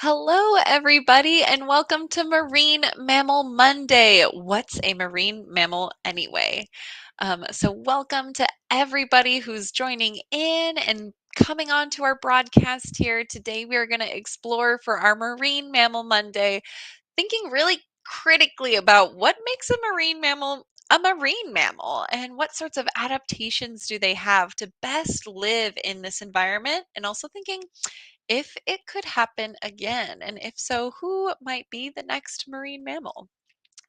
Hello, everybody, and welcome to Marine Mammal Monday. What's a marine mammal anyway? Welcome to everybody who's joining in and coming on to our broadcast here. Today, we are going to explore for our Marine Mammal Monday, thinking really critically about what makes a marine mammal and what sorts of adaptations do they have to best live in this environment, and also thinking if it could happen again, and if so, who might be the next marine mammal?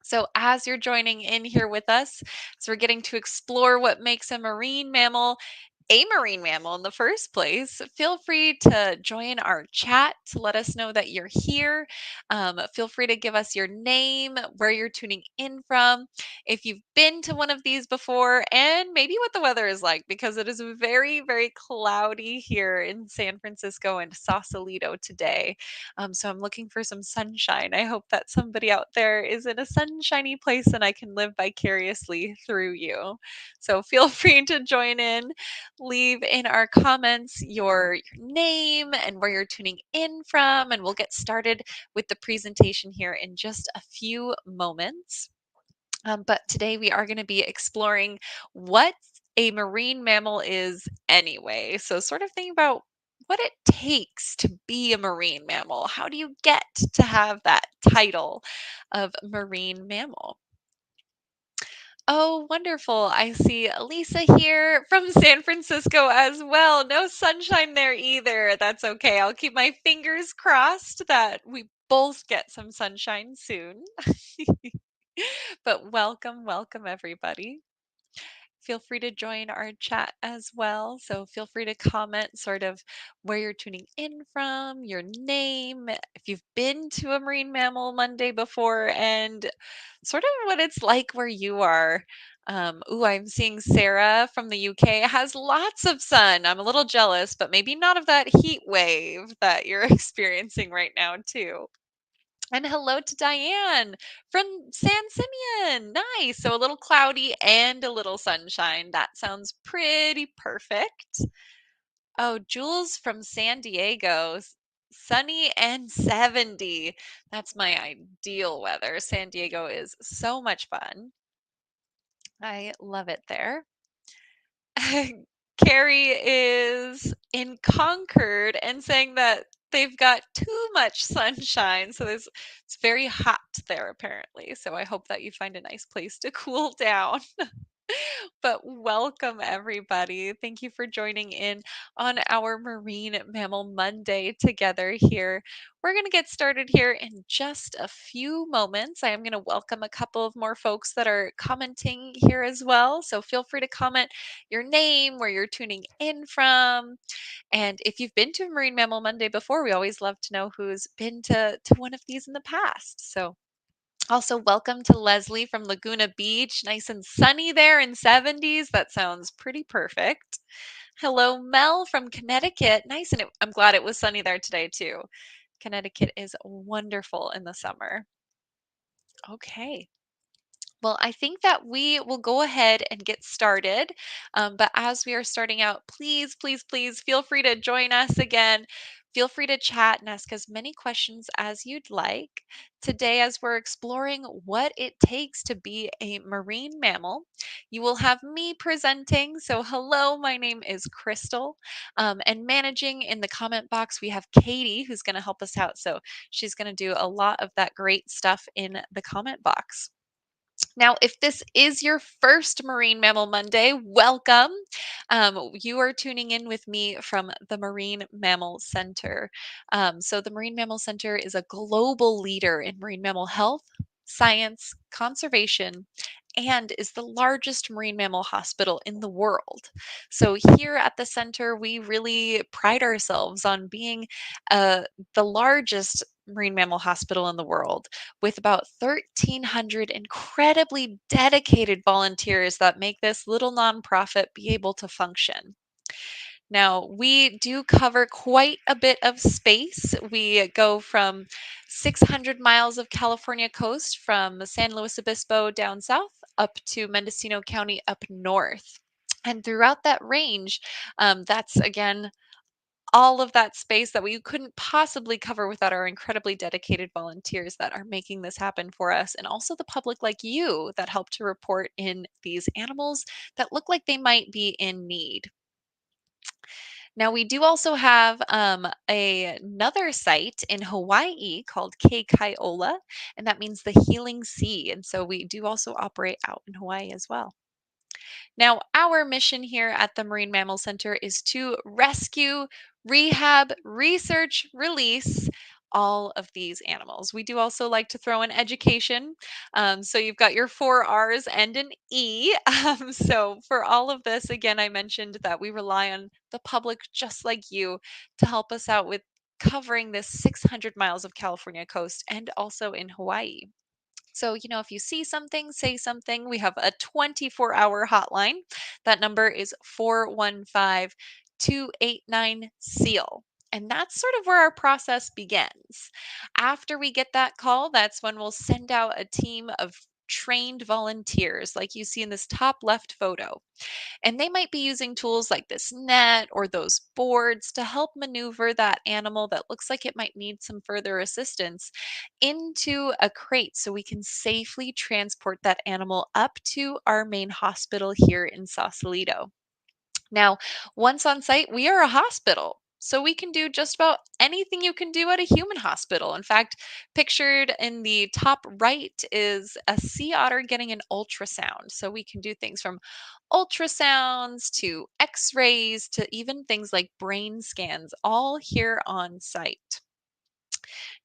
So, as you're joining in here with us, as we're getting to explore what makes a marine mammal in the first place, feel free to join our chat to let us know that you're here. Feel free to give us your name, where you're tuning in from, if you've been to one of these before, and maybe what the weather is like, because it is very, very cloudy here in San Francisco and Sausalito today. So I'm looking for some sunshine. I hope that somebody out there is in a sunshiny place and I can live vicariously through you. So feel free to join in. Leave in our comments your name and where you're tuning in from, and we'll get started with the presentation here in just a few moments. But today we are going to be exploring what a marine mammal is anyway. So, sort of thinking about what it takes to be a marine mammal. How do you get to have that title of marine mammal? Oh, wonderful. I see Lisa here from San Francisco as well. No sunshine there either. That's okay. I'll keep my fingers crossed that we both get some sunshine soon. But welcome, everybody. Feel free to join our chat as well. So feel free to comment sort of where you're tuning in from, your name, if you've been to a Marine Mammal Monday before, and sort of what it's like where you are. I'm seeing Sarah from the UK has lots of sun. I'm a little jealous, but maybe not of that heat wave that you're experiencing right now, too. And hello to Diane from San Simeon. Nice. So a little cloudy and a little sunshine. That sounds pretty perfect. Oh, Jules from San Diego. Sunny and 70. That's my ideal weather. San Diego is so much fun. I love it there. Carrie is in Concord and saying that they've got too much sunshine. So it's very hot there, apparently. So I hope that you find a nice place to cool down. But welcome, everybody. Thank you for joining in on our Marine Mammal Monday together here. We're going to get started here in just a few moments. I am going to welcome a couple of more folks that are commenting here as well. So feel free to comment your name, where you're tuning in from. And if you've been to Marine Mammal Monday before, we always love to know who's been to one of these in the past. So also, welcome to Leslie from Laguna Beach. Nice and sunny there in 70s. That sounds pretty perfect. Hello, Mel from Connecticut. Nice, and I'm glad it was sunny there today, too. Connecticut is wonderful in the summer. Okay. Well, I think that we will go ahead and get started. But as we are starting out, please feel free to join us again. Feel free to chat and ask as many questions as you'd like. Today, as we're exploring what it takes to be a marine mammal, you will have me presenting. So, hello, my name is Crystal. And managing in the comment box, we have Katie, who's going to help us out. So, she's going to do a lot of that great stuff in the comment box. Now, if this is your first Marine Mammal Monday, welcome. You are tuning in with me from the Marine Mammal Center. The Marine Mammal Center is a global leader in marine mammal health, science, conservation, and is the largest marine mammal hospital in the world. So, here at the center, we really pride ourselves on being the largest marine mammal hospital in the world, with about 1,300 incredibly dedicated volunteers that make this little nonprofit be able to function. Now, we do cover quite a bit of space. We go from 600 miles of California coast from San Luis Obispo down south up to Mendocino County up north. And throughout that range, that's again all of that space that we couldn't possibly cover without our incredibly dedicated volunteers that are making this happen for us, and also the public like you that help to report in these animals that look like they might be in need. Now, we do also have another site in Hawaii called Kaikaiola, and that means the healing sea. And so we do also operate out in Hawaii as well. Now, our mission here at the Marine Mammal Center is to rescue, rehab, research, release all of these animals. We do also like to throw in education. So you've got your four R's and an E. So for all of this, again, I mentioned that we rely on the public just like you to help us out with covering this 600 miles of California coast and also in Hawaii. So, if you see something, say something. We have a 24-hour hotline. That number is 415-289 SEAL. And that's sort of where our process begins. After we get that call, that's when we'll send out a team of trained volunteers, like you see in this top left photo. And they might be using tools like this net or those boards to help maneuver that animal that looks like it might need some further assistance into a crate so we can safely transport that animal up to our main hospital here in Sausalito. Now, once on site, we are a hospital. So we can do just about anything you can do at a human hospital. In fact, pictured in the top right is a sea otter getting an ultrasound. So we can do things from ultrasounds to x-rays to even things like brain scans, all here on site.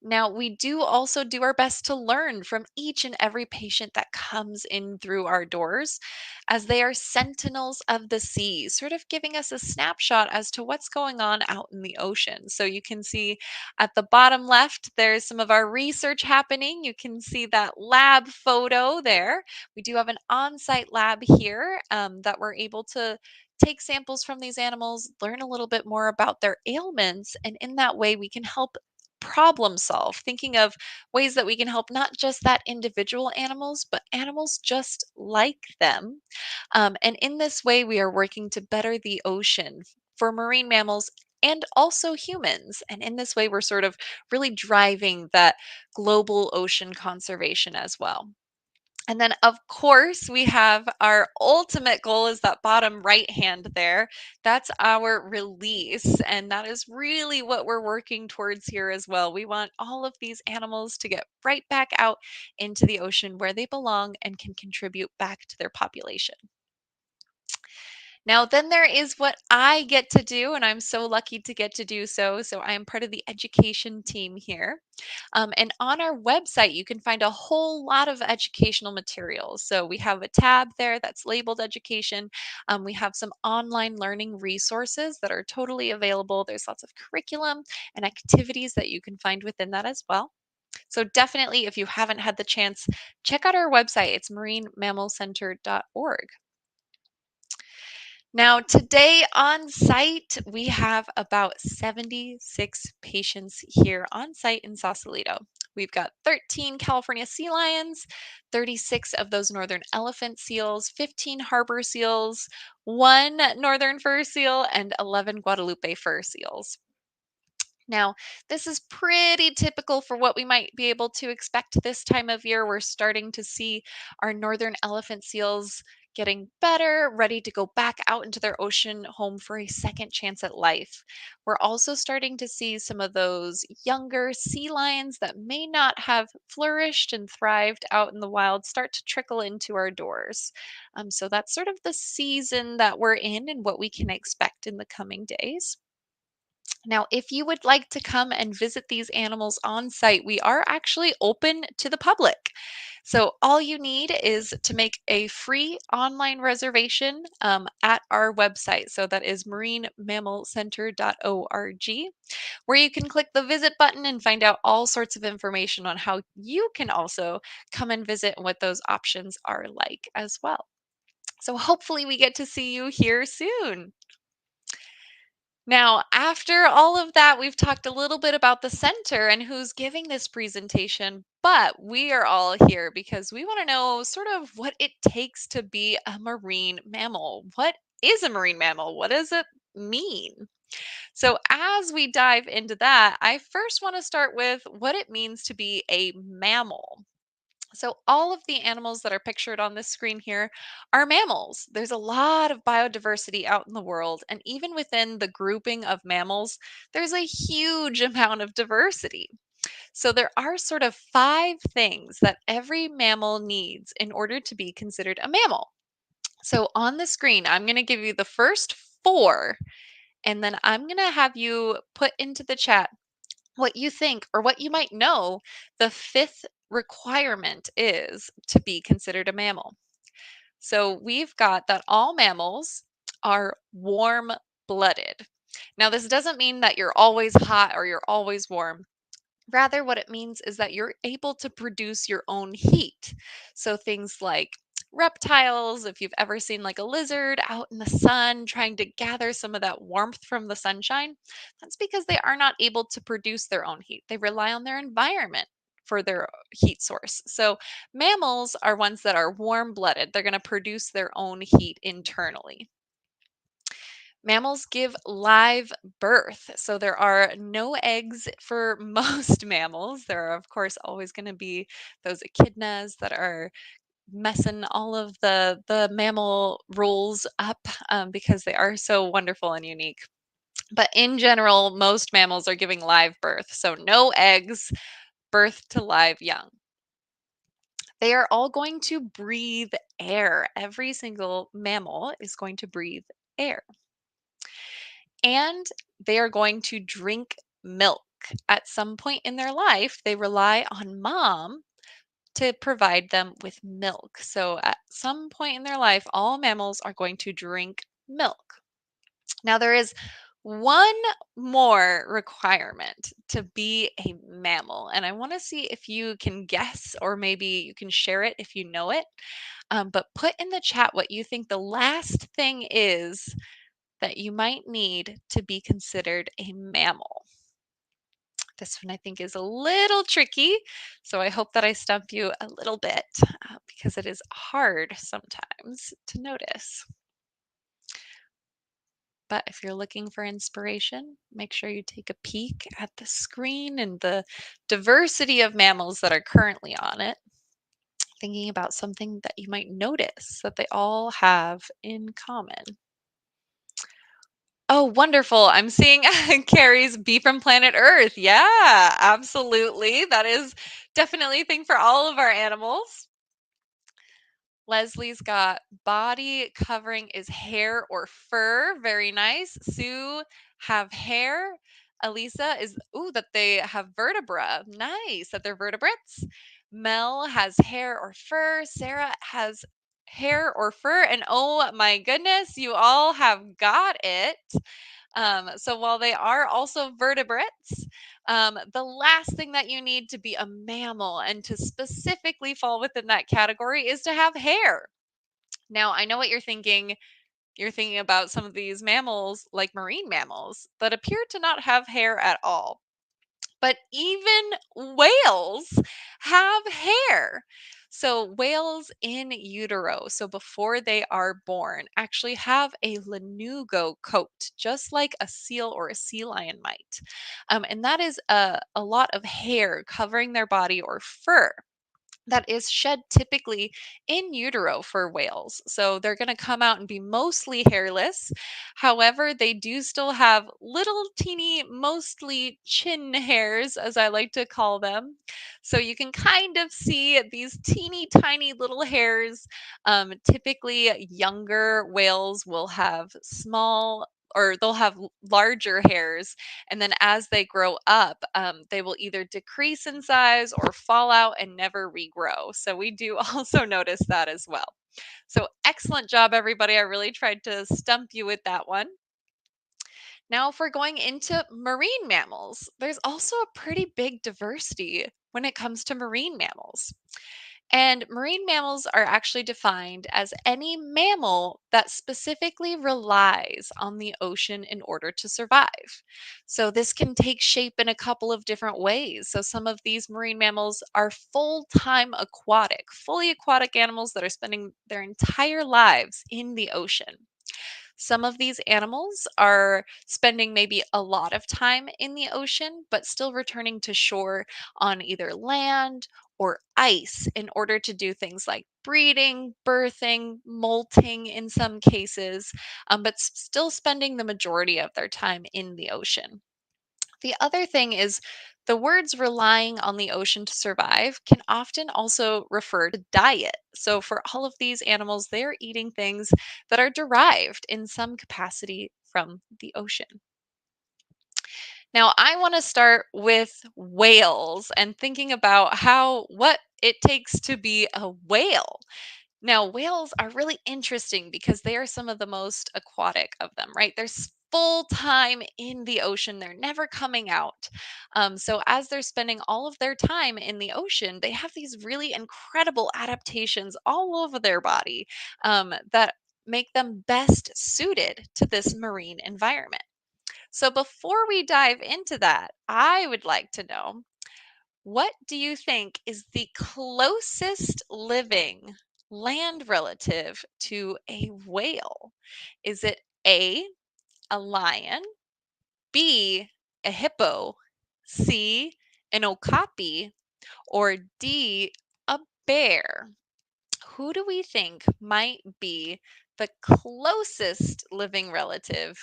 Now, we do also do our best to learn from each and every patient that comes in through our doors, as they are sentinels of the sea, sort of giving us a snapshot as to what's going on out in the ocean. So you can see at the bottom left, there's some of our research happening. You can see that lab photo there. We do have an on site lab here that we're able to take samples from these animals, learn a little bit more about their ailments, and in that way, we can help problem solve, thinking of ways that we can help not just that individual animals, but animals just like them. And in this way, we are working to better the ocean for marine mammals and also humans. And in this way, we're sort of really driving that global ocean conservation as well. And then, of course, we have our ultimate goal is that bottom right hand there. That's our release. And that is really what we're working towards here as well. We want all of these animals to get right back out into the ocean where they belong and can contribute back to their population. Now, then there is what I get to do, and I'm so lucky to get to do so. So, I am part of the education team here. And on our website, you can find a whole lot of educational materials. So, we have a tab there that's labeled education. We have some online learning resources that are totally available. There's lots of curriculum and activities that you can find within that as well. So, definitely, if you haven't had the chance, check out our website. It's marinemammalcenter.org. Now, today on site, we have about 76 patients here on site in Sausalito. We've got 13 California sea lions, 36 of those northern elephant seals, 15 harbor seals, one northern fur seal, and 11 Guadalupe fur seals. Now, this is pretty typical for what we might be able to expect this time of year. We're starting to see our northern elephant seals getting better, ready to go back out into their ocean home for a second chance at life. We're also starting to see some of those younger sea lions that may not have flourished and thrived out in the wild start to trickle into our doors. So that's sort of the season that we're in and what we can expect in the coming days. Now, if you would like to come and visit these animals on site, we are actually open to the public. So, all you need is to make a free online reservation at our website. So, that is marinemammalcenter.org, where you can click the visit button and find out all sorts of information on how you can also come and visit and what those options are like as well. So, hopefully, we get to see you here soon. Now, after all of that, we've talked a little bit about the center and who's giving this presentation, but we are all here because we want to know sort of what it takes to be a marine mammal. What is a marine mammal? What does it mean? So, as we dive into that, I first want to start with what it means to be a mammal. So, all of the animals that are pictured on this screen here are mammals. There's a lot of biodiversity out in the world, and even within the grouping of mammals, there's a huge amount of diversity. So, there are sort of five things that every mammal needs in order to be considered a mammal. So, on the screen, I'm going to give you the first four, and then I'm going to have you put into the chat what you think or what you might know the fifth requirement is to be considered a mammal. So we've got that all mammals are warm blooded. Now, this doesn't mean that you're always hot or you're always warm. Rather, what it means is that you're able to produce your own heat. So things like reptiles, if you've ever seen like a lizard out in the sun trying to gather some of that warmth from the sunshine, that's because they are not able to produce their own heat. They rely on their environment for their heat source. So mammals are ones that are warm blooded. They're going to produce their own heat internally. Mammals give live birth. So there are no eggs for most mammals. There are, of course, always going to be those echidnas that are messing all of the mammal rules up because they are so wonderful and unique. But in general, most mammals are giving live birth. So no eggs, birth to live young. They are all going to breathe air. Every single mammal is going to breathe air. And they are going to drink milk. At some point in their life, they rely on mom to provide them with milk. So, at some point in their life, all mammals are going to drink milk. Now, there is one more requirement to be a mammal, and I want to see if you can guess or maybe you can share it if you know it. But put in the chat what you think the last thing is that you might need to be considered a mammal. This one I think is a little tricky, so I hope that I stump you a little bit because it is hard sometimes to notice. But if you're looking for inspiration, make sure you take a peek at the screen and the diversity of mammals that are currently on it, thinking about something that you might notice that they all have in common. Oh, wonderful. I'm seeing Carrie's Bee from Planet Earth. Yeah, absolutely. That is definitely a thing for all of our animals. Leslie's got body covering is hair or fur. Very nice. Sue have hair. Elisa is, ooh, that they have vertebra. Nice. That they're vertebrates. Mel has hair or fur. Sarah has hair or fur. And oh my goodness, you all have got it. So while they are also vertebrates, the last thing that you need to be a mammal and to specifically fall within that category is to have hair. Now, I know what you're thinking. You're thinking about some of these mammals, like marine mammals, that appear to not have hair at all. But even whales have hair. So, whales in utero, so before they are born, actually have a lanugo coat, just like a seal or a sea lion might. And that is a lot of hair covering their body or fur that is shed typically in utero for whales. So they're going to come out and be mostly hairless. However, they do still have little teeny, mostly chin hairs, as I like to call them. So you can kind of see these teeny tiny little hairs. Typically, younger whales will have small or they'll have larger hairs, and then as they grow up, they will either decrease in size or fall out and never regrow. So we do also notice that as well. So excellent job, everybody. I really tried to stump you with that one. Now, if we're going into marine mammals, there's also a pretty big diversity when it comes to marine mammals. And marine mammals are actually defined as any mammal that specifically relies on the ocean in order to survive. So, this can take shape in a couple of different ways. So, some of these marine mammals are full time aquatic, fully aquatic animals that are spending their entire lives in the ocean. Some of these animals are spending maybe a lot of time in the ocean, but still returning to shore on either land or ice in order to do things like breeding, birthing, molting in some cases, but still spending the majority of their time in the ocean. The other thing is the words relying on the ocean to survive can often also refer to diet. So, for all of these animals, they're eating things that are derived in some capacity from the ocean. Now, I want to start with whales and thinking about what it takes to be a whale. Now, whales are really interesting because they are some of the most aquatic of them, right? They're full time in the ocean, they're never coming out. So, as they're spending all of their time in the ocean, they have these really incredible adaptations all over their body that make them best suited to this marine environment. So, before we dive into that, I would like to know, what do you think is the closest living land relative to a whale? Is it a lion, B, a hippo, C, an okapi, or D, a bear? Who do we think might be the closest living relative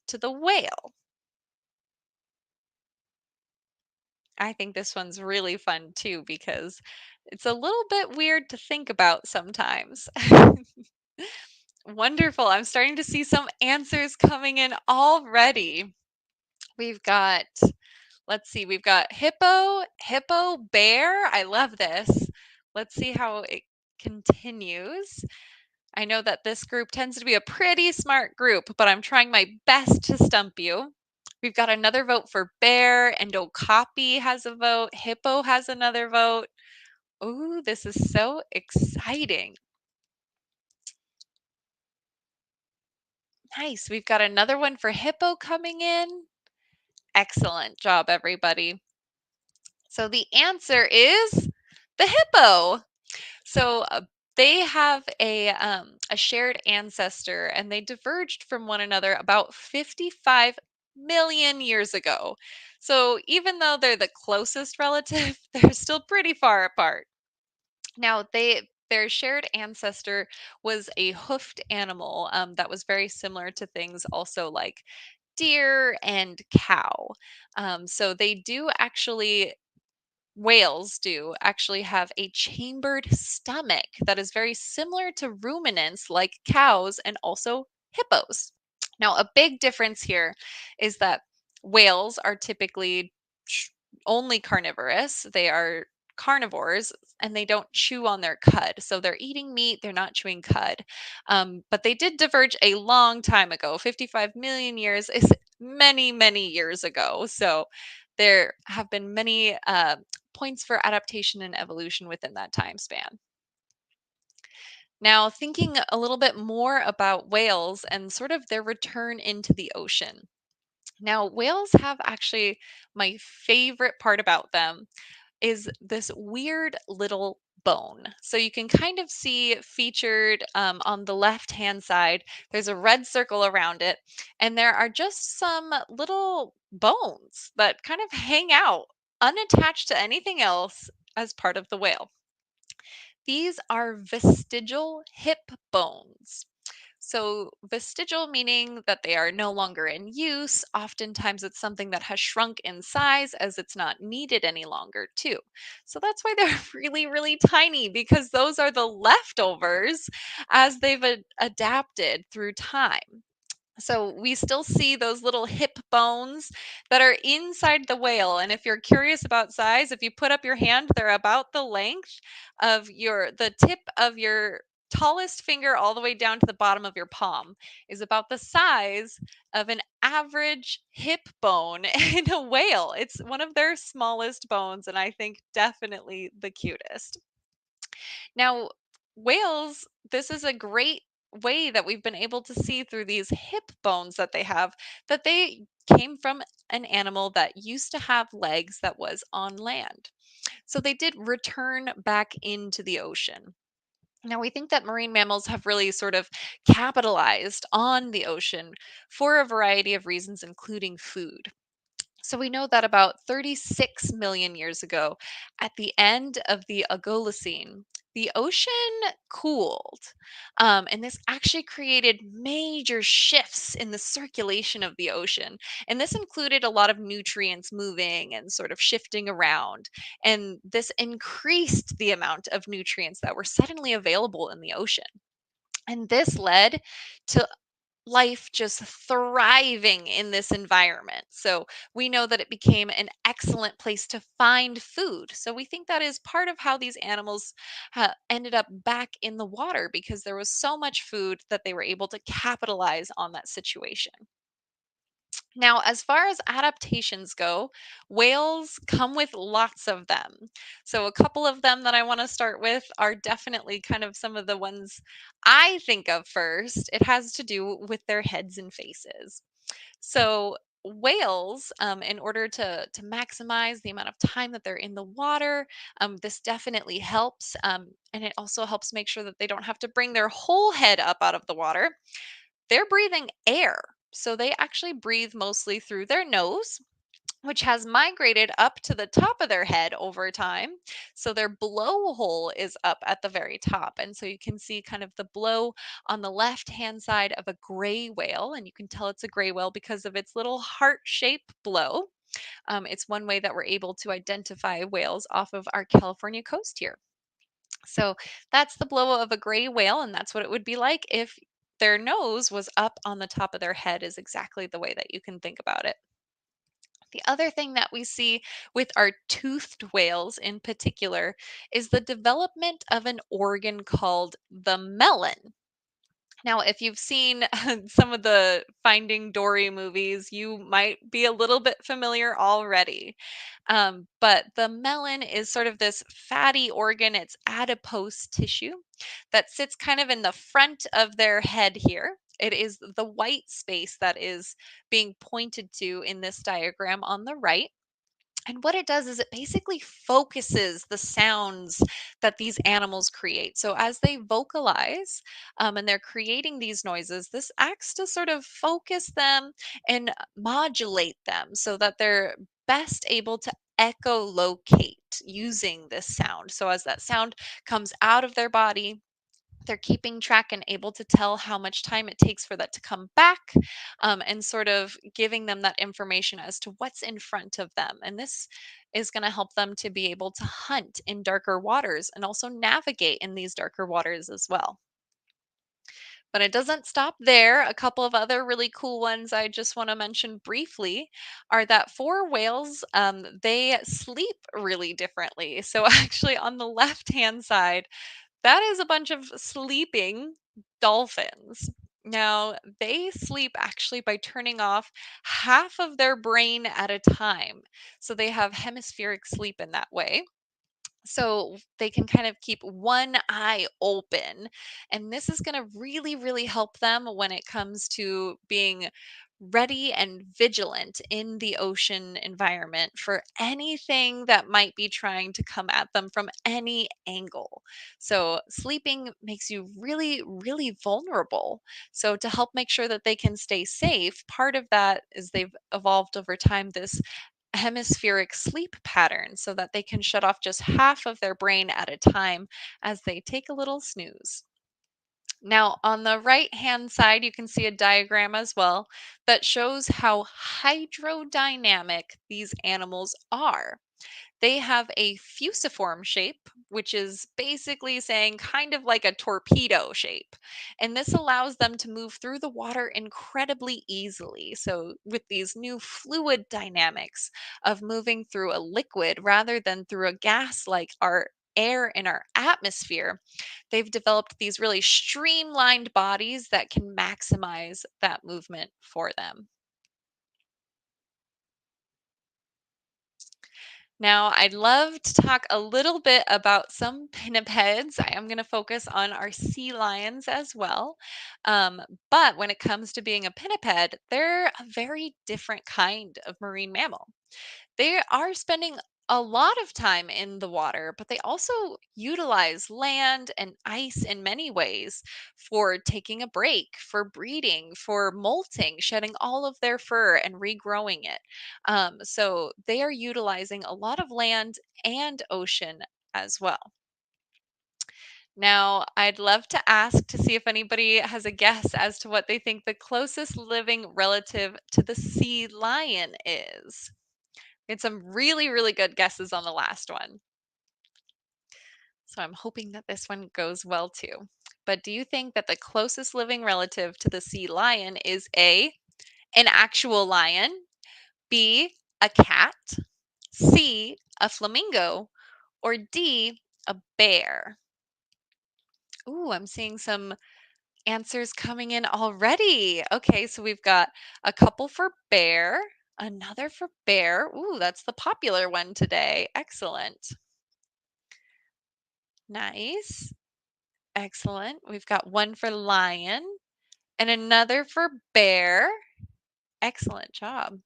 to the whale? I think this one's really fun too because it's a little bit weird to think about sometimes. Wonderful. I'm starting to see some answers coming in already. We've got, let's see, we've got hippo, bear. I love this. Let's see how it continues. I know that this group tends to be a pretty smart group, but I'm trying my best to stump you. We've got another vote for bear, and Okapi has a vote. Hippo has another vote. Ooh, this is so exciting. Nice. We've got another one for hippo coming in. Excellent job, everybody. So the answer is the hippo. So they have a shared ancestor, and they diverged from one another about 55 million years ago. So even though they're the closest relative, they're still pretty far apart. Now their shared ancestor was a hoofed animal that was very similar to things also like deer and cow. So they do actually Whales do actually have a chambered stomach that is very similar to ruminants like cows and also hippos. Now, a big difference here is that whales are typically ch- only carnivorous. They are carnivores and they don't chew on their cud. So they're eating meat, they're not chewing cud. But they did diverge a long time ago. 55 million years is many, many years ago. So there have been many points for adaptation and evolution within that time span. Now, thinking a little bit more about whales and sort of their return into the ocean. Now, whales have actually my favorite part about them is this weird little bone. So you can kind of see featured on the left hand side, there's a red circle around it, and there are just some little bones that kind of hang out unattached to anything else as part of the whale. These are vestigial hip bones. So, vestigial meaning that they are no longer in use. Oftentimes, it's something that has shrunk in size as it's not needed any longer, too. So, that's why they're really, really tiny because those are the leftovers as they've adapted through time. So we still see those little hip bones that are inside the whale. And if you're curious about size, if you put up your hand, they're about the length of the tip of your tallest finger all the way down to the bottom of your palm is about the size of an average hip bone in a whale. It's one of their smallest bones, and I think definitely the cutest. Now, whales, this is a great way that we've been able to see through these hip bones that they have that they came from an animal that used to have legs that was on land. So they did return back into the ocean. Now, we think that marine mammals have really sort of capitalized on the ocean for a variety of reasons, including food. So we know that about 36 million years ago, at the end of the Oligocene, the ocean cooled. And this actually created major shifts in the circulation of the ocean. And this included a lot of nutrients moving and sort of shifting around. And this increased the amount of nutrients that were suddenly available in the ocean. And this led to life just thriving in this environment. So we know that it became an excellent place to find food. So we think that is part of how these animals ended up back in the water because there was so much food that they were able to capitalize on that situation. Now, as far as adaptations go, whales come with lots of them. So, a couple of them that I want to start with are definitely kind of some of the ones I think of first. It has to do with their heads and faces. So, whales, in order to maximize the amount of time that they're in the water, this definitely helps. And it also helps make sure that they don't have to bring their whole head up out of the water. They're breathing air. So they actually breathe mostly through their nose, which has migrated up to the top of their head over time. So their blowhole is up at the very top. And so you can see kind of the blow on the left hand side of a gray whale. And you can tell it's a gray whale because of its little heart shaped blow. It's one way that we're able to identify whales off of our California coast here. So that's the blow of a gray whale, and that's what it would be like if their nose was up on the top of their head, is exactly the way that you can think about it. The other thing that we see with our toothed whales in particular is the development of an organ called the melon. Now, if you've seen some of the Finding Dory movies, you might be a little bit familiar already. But the melon is sort of this fatty organ, it's adipose tissue that sits kind of in the front of their head here. It is the white space that is being pointed to in this diagram on the right. And what it does is it basically focuses the sounds that these animals create. So as they vocalize and they're creating these noises, this acts to sort of focus them and modulate them so that they're best able to echolocate using this sound. So as that sound comes out of their body, they're keeping track and able to tell how much time it takes for that to come back, and sort of giving them that information as to what's in front of them. And this is going to help them to be able to hunt in darker waters and also navigate in these darker waters as well. But it doesn't stop there. A couple of other really cool ones I just want to mention briefly are that for whales, they sleep really differently. So, actually, on the left hand side, that is a bunch of sleeping dolphins. Now, they sleep actually by turning off half of their brain at a time. So they have hemispheric sleep in that way. So they can kind of keep one eye open. And this is going to really, really help them when it comes to being ready and vigilant in the ocean environment for anything that might be trying to come at them from any angle. So, sleeping makes you really, really vulnerable. So, to help make sure that they can stay safe, part of that is they've evolved over time this hemispheric sleep pattern so that they can shut off just half of their brain at a time as they take a little snooze. Now, on the right hand side, you can see a diagram as well that shows how hydrodynamic these animals are. They have a fusiform shape, which is basically saying kind of like a torpedo shape. And this allows them to move through the water incredibly easily. So, with these new fluid dynamics of moving through a liquid rather than through a gas like our air in our atmosphere, they've developed these really streamlined bodies that can maximize that movement for them. Now, I'd love to talk a little bit about some pinnipeds. I am going to focus on our sea lions as well. Um, but when it comes to being a pinniped, they're a very different kind of marine mammal. They are spending a lot of time in the water, but they also utilize land and ice in many ways for taking a break, for breeding, for molting, shedding all of their fur and regrowing it. So they are utilizing a lot of land and ocean as well. Now, I'd love to ask to see if anybody has a guess as to what they think the closest living relative to the sea lion is. It's some really, really good guesses on the last one. So I'm hoping that this one goes well too. But do you think that the closest living relative to the sea lion is A, an actual lion, B, a cat, C, a flamingo, or D, a bear? Ooh, I'm seeing some answers coming in already. Okay, so we've got a couple for bear, another for bear. Ooh, that's the popular one today. Excellent. Nice. Excellent. We've got one for lion and another for bear. Excellent job.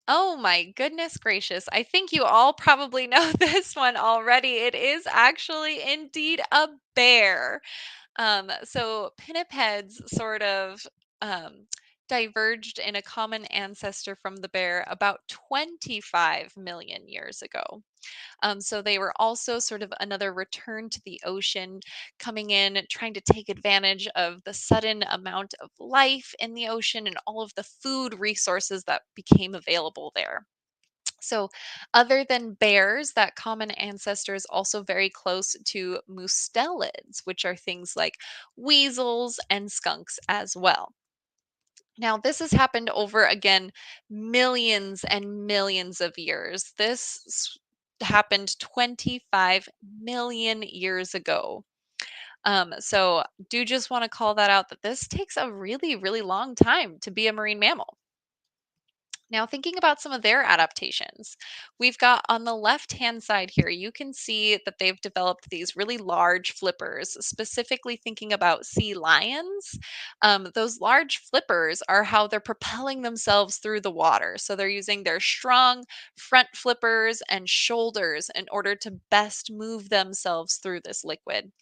Oh my goodness gracious. I think you all probably know this one already. It is actually indeed a bear. So pinnipeds sort of um, diverged in a common ancestor from the bear about 25 million years ago. So they were also sort of another return to the ocean, coming in, trying to take advantage of the sudden amount of life in the ocean and all of the food resources that became available there. So, other than bears, that common ancestor is also very close to mustelids, which are things like weasels and skunks as well. Now, this has happened over again millions and millions of years. Happened 25 million years ago. So, do just want to call that out that this takes a really, really long time to be a marine mammal. Now, thinking about some of their adaptations, we've got on the left hand side here, you can see that they've developed these really large flippers, specifically thinking about sea lions. Those large flippers are how they're propelling themselves through the water. So they're using their strong front flippers and shoulders in order to best move themselves through this liquid,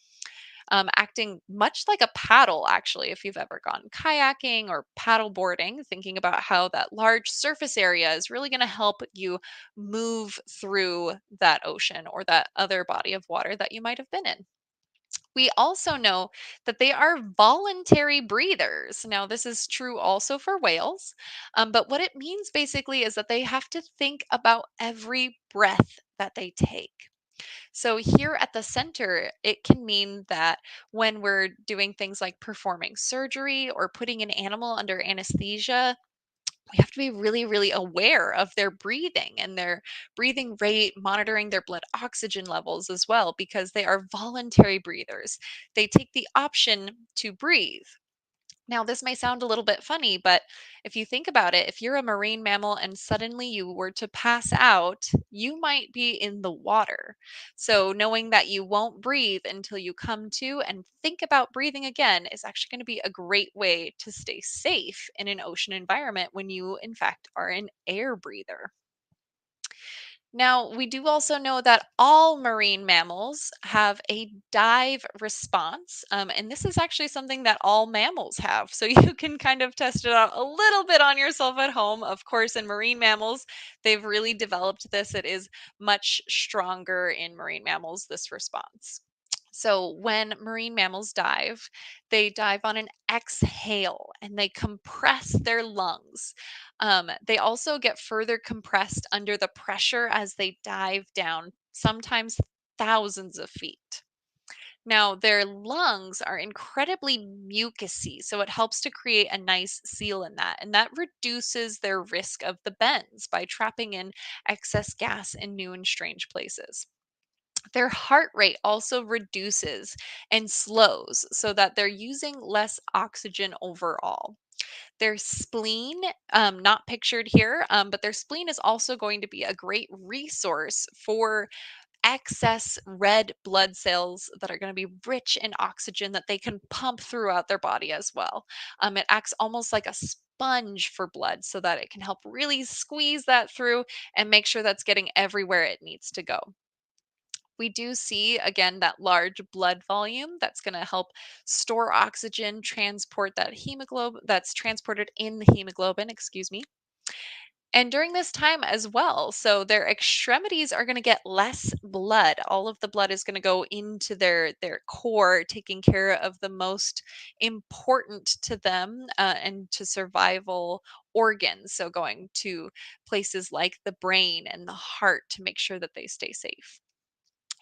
acting much like a paddle, actually, if you've ever gone kayaking or paddle boarding, thinking about how that large surface area is really going to help you move through that ocean or that other body of water that you might have been in. We also know that they are voluntary breathers. Now, this is true also for whales, but what it means basically is that they have to think about every breath that they take. So, here at the center, it can mean that when we're doing things like performing surgery or putting an animal under anesthesia, we have to be really, really aware of their breathing and their breathing rate, monitoring their blood oxygen levels as well, because they are voluntary breathers. They take the option to breathe. Now, this may sound a little bit funny, but if you think about it, if you're a marine mammal and suddenly you were to pass out, you might be in the water. So, knowing that you won't breathe until you come to and think about breathing again is actually going to be a great way to stay safe in an ocean environment when you, in fact, are an air breather. Now, we do also know that all marine mammals have a dive response. And this is actually something that all mammals have. So you can kind of test it out a little bit on yourself at home. Of course, in marine mammals, they've really developed this. It is much stronger in marine mammals, this response. So, when marine mammals dive, they dive on an exhale and they compress their lungs. They also get further compressed under the pressure as they dive down, sometimes thousands of feet. Now, their lungs are incredibly mucousy, so it helps to create a nice seal in that. And that reduces their risk of the bends by trapping in excess gas in new and strange places. Their heart rate also reduces and slows so that they're using less oxygen overall. Their spleen, not pictured here, but their spleen is also going to be a great resource for excess red blood cells that are going to be rich in oxygen that they can pump throughout their body as well. It acts almost like a sponge for blood so that it can help really squeeze that through and make sure that's getting everywhere it needs to go. We do see again that large blood volume that's going to help store oxygen, transport that hemoglobin that's transported in the hemoglobin, excuse me. And during this time as well, so their extremities are going to get less blood. All of the blood is going to go into their core, taking care of the most important to them and to survival organs. So going to places like the brain and the heart to make sure that they stay safe.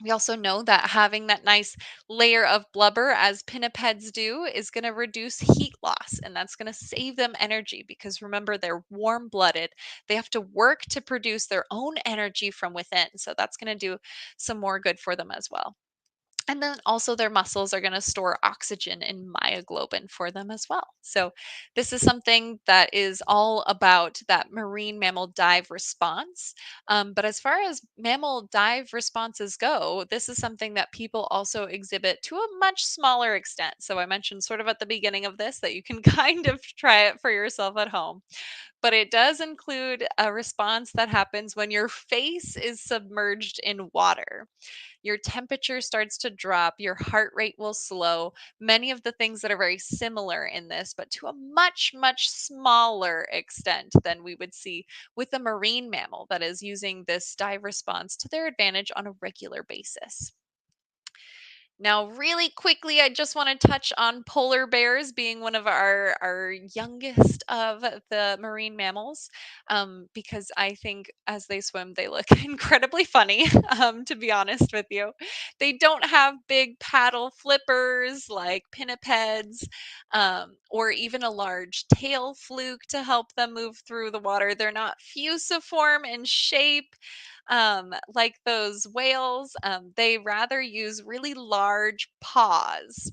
We also know that having that nice layer of blubber, as pinnipeds do, is going to reduce heat loss and that's going to save them energy because remember, they're warm blooded. They have to work to produce their own energy from within. So that's going to do some more good for them as well. And then also their muscles are going to store oxygen and myoglobin for them as well. So this is something that is all about that marine mammal dive response. But as far as mammal dive responses go, this is something that people also exhibit to a much smaller extent. So I mentioned sort of at the beginning of this that you can kind of try it for yourself at home. But it does include a response that happens when your face is submerged in water. Your temperature starts to drop, your heart rate will slow. Many of the things that are very similar in this, but to a much, much smaller extent than we would see with a marine mammal that is using this dive response to their advantage on a regular basis. Now, really quickly, I just want to touch on polar bears being one of our youngest of the marine mammals, because I think as they swim, they look incredibly funny, to be honest with you. They don't have big paddle flippers like pinnipeds, or even a large tail fluke to help them move through the water. They're not fusiform in shape like those whales. They rather use really large paws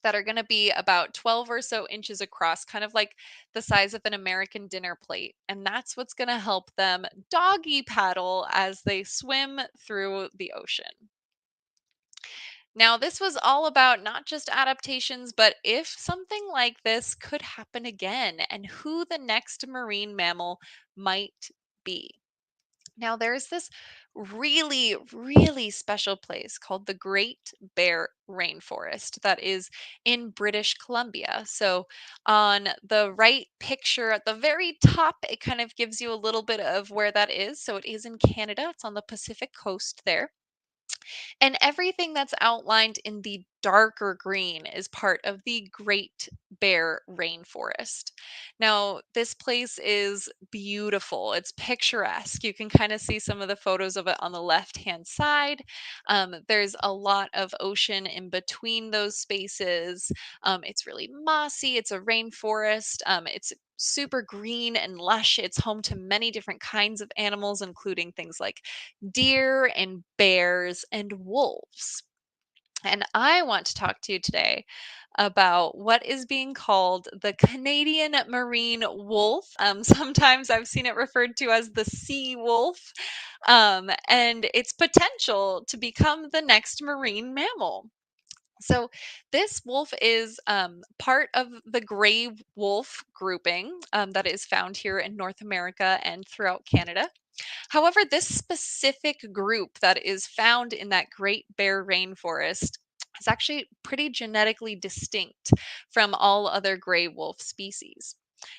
that are going to be about 12 or so inches across, kind of like the size of an American dinner plate. And that's what's going to help them doggy paddle as they swim through the ocean. Now, this was all about not just adaptations, but if something like this could happen again and who the next marine mammal might be. Now, there's this really, really special place called the Great Bear Rainforest that is in British Columbia. So, on the right picture at the very top, it kind of gives you a little bit of where that is. So, it is in Canada, it's on the Pacific coast there. And everything that's outlined in the darker green is part of the Great Bear Rainforest. Now, this place is beautiful. It's picturesque. You can kind of see some of the photos of it on the left hand side. There's a lot of ocean in between those spaces. It's really mossy. It's a rainforest. It's super green and lush. It's home to many different kinds of animals, including things like deer and bears and wolves. And I want to talk to you today about what is being called the Canadian marine wolf. Sometimes I've seen it referred to as the sea wolf, and its potential to become the next marine mammal. So, this wolf is part of the gray wolf grouping that is found here in North America and throughout Canada. However, this specific group that is found in that Great Bear Rainforest is actually pretty genetically distinct from all other gray wolf species.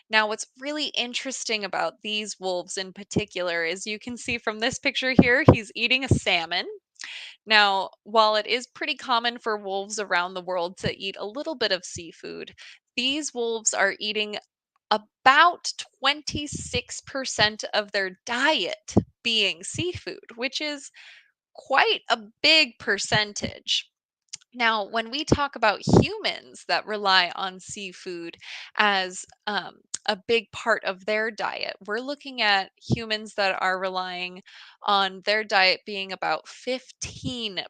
Now, what's really interesting about these wolves in particular is you can see from this picture here, he's eating a salmon. Now, while it is pretty common for wolves around the world to eat a little bit of seafood, these wolves are eating about 26% of their diet being seafood, which is quite a big percentage. Now, when we talk about humans that rely on seafood as a big part of their diet, we're looking at humans that are relying on their diet being about 15%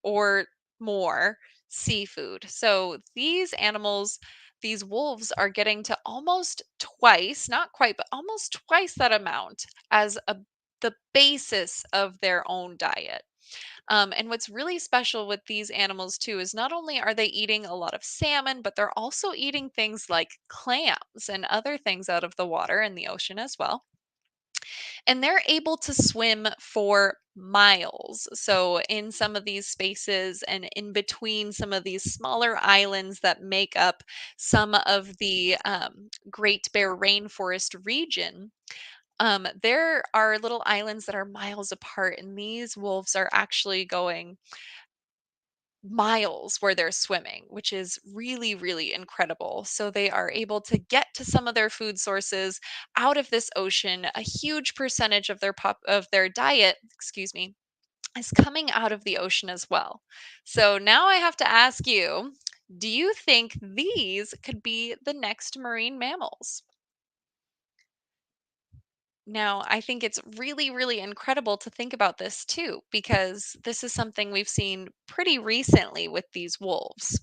or more seafood. So these animals, these wolves are getting to almost twice, not quite, but almost twice that amount as the basis of their own diet. And what's really special with these animals, too, is not only are they eating a lot of salmon, but they're also eating things like clams and other things out of the water in the ocean as well. And they're able to swim for miles. So, in some of these spaces and in between some of these smaller islands that make up some of the Great Bear Rainforest region, there are little islands that are miles apart, and these wolves are actually going miles where they're swimming, which is really, really incredible. So they are able to get to some of their food sources out of this ocean. A huge percentage of their diet, excuse me, is coming out of the ocean as well. So now I have to ask you, do you think these could be the next marine mammals? Now, I think it's really, really incredible to think about this too, because this is something we've seen pretty recently with these wolves.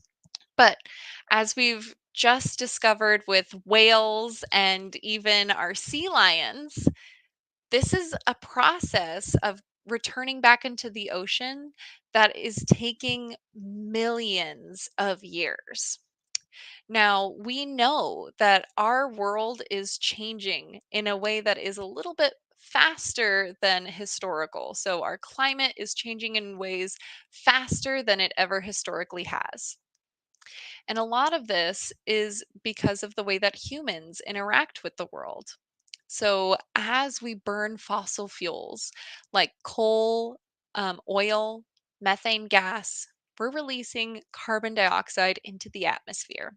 But as we've just discovered with whales and even our sea lions, this is a process of returning back into the ocean that is taking millions of years. Now, we know that our world is changing in a way that is a little bit faster than historical. So, our climate is changing in ways faster than it ever historically has. And a lot of this is because of the way that humans interact with the world. So, as we burn fossil fuels like coal, oil, methane gas, we're releasing carbon dioxide into the atmosphere.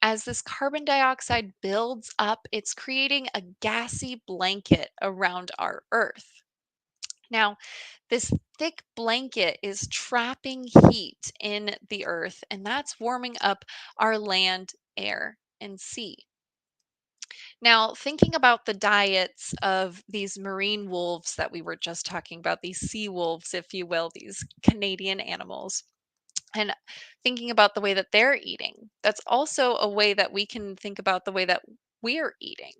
As this carbon dioxide builds up, it's creating a gassy blanket around our Earth. Now, this thick blanket is trapping heat in the earth, and that's warming up our land, air, and sea. Now, thinking about the diets of these marine wolves that we were just talking about, these sea wolves, if you will, these Canadian animals, and thinking about the way that they're eating, that's also a way that we can think about the way that we're eating.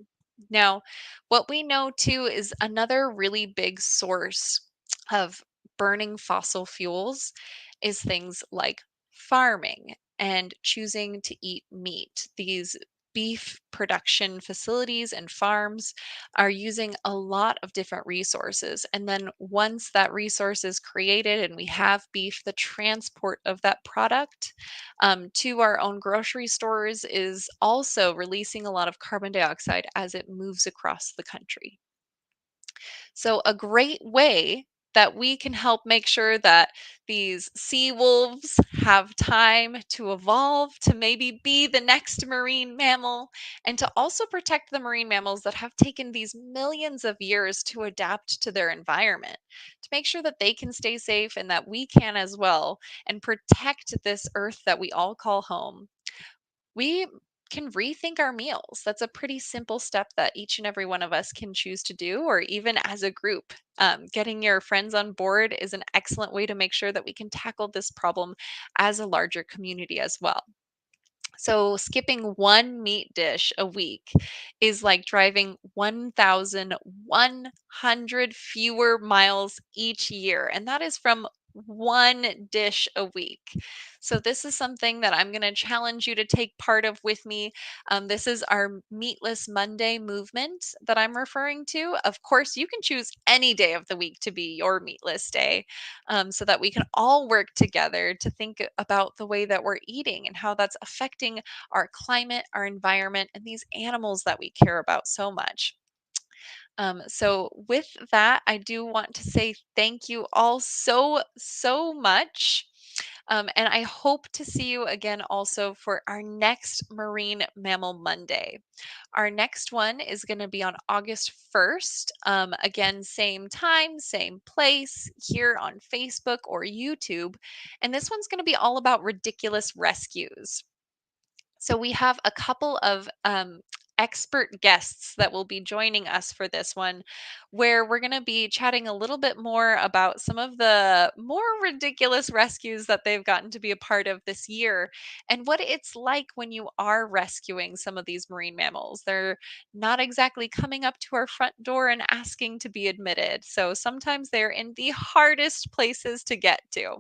Now, what we know too is another really big source of burning fossil fuels is things like farming and choosing to eat meat. These beef production facilities and farms are using a lot of different resources. And then once that resource is created and we have beef, the transport of that product to our own grocery stores is also releasing a lot of carbon dioxide as it moves across the country. So, a great way that we can help make sure that these sea wolves have time to evolve to maybe be the next marine mammal, and to also protect the marine mammals that have taken these millions of years to adapt to their environment, to make sure that they can stay safe and that we can as well, and protect this earth that we all call home. We can rethink our meals. That's a pretty simple step that each and every one of us can choose to do, or even as a group. Getting your friends on board is an excellent way to make sure that we can tackle this problem as a larger community as well. So, skipping one meat dish a week is like driving 1,100 fewer miles each year. And that is from one dish a week. So, this is something that I'm going to challenge you to take part of with me. This is our Meatless Monday movement that I'm referring to. Of course, you can choose any day of the week to be your meatless day, so that we can all work together to think about the way that we're eating and how that's affecting our climate, our environment, and these animals that we care about so much. So, with that, I do want to say thank you all so, so much. And I hope to see you again also for our next Marine Mammal Monday. Our next one is going to be on August 1st. Again, same time, same place here on Facebook or YouTube. And this one's going to be all about ridiculous rescues. So we have a couple of expert guests that will be joining us for this one, where we're going to be chatting a little bit more about some of the more ridiculous rescues that they've gotten to be a part of this year and what it's like when you are rescuing some of these marine mammals. They're not exactly coming up to our front door and asking to be admitted. So sometimes they're in the hardest places to get to.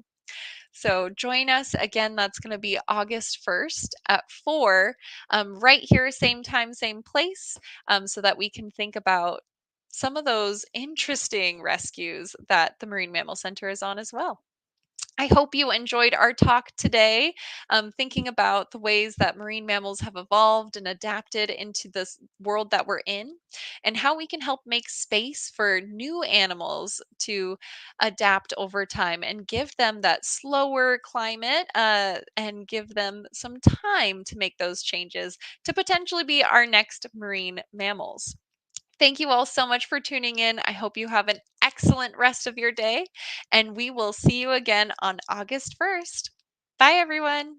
So join us again. That's going to be August 1st at 4, right here, same time, same place, so that we can think about some of those interesting rescues that the Marine Mammal Center is on as well. I hope you enjoyed our talk today, thinking about the ways that marine mammals have evolved and adapted into this world that we're in, and how we can help make space for new animals to adapt over time and give them that slower climate and give them some time to make those changes to potentially be our next marine mammals. Thank you all so much for tuning in. I hope you have an excellent rest of your day, and we will see you again on August 1st. Bye, everyone.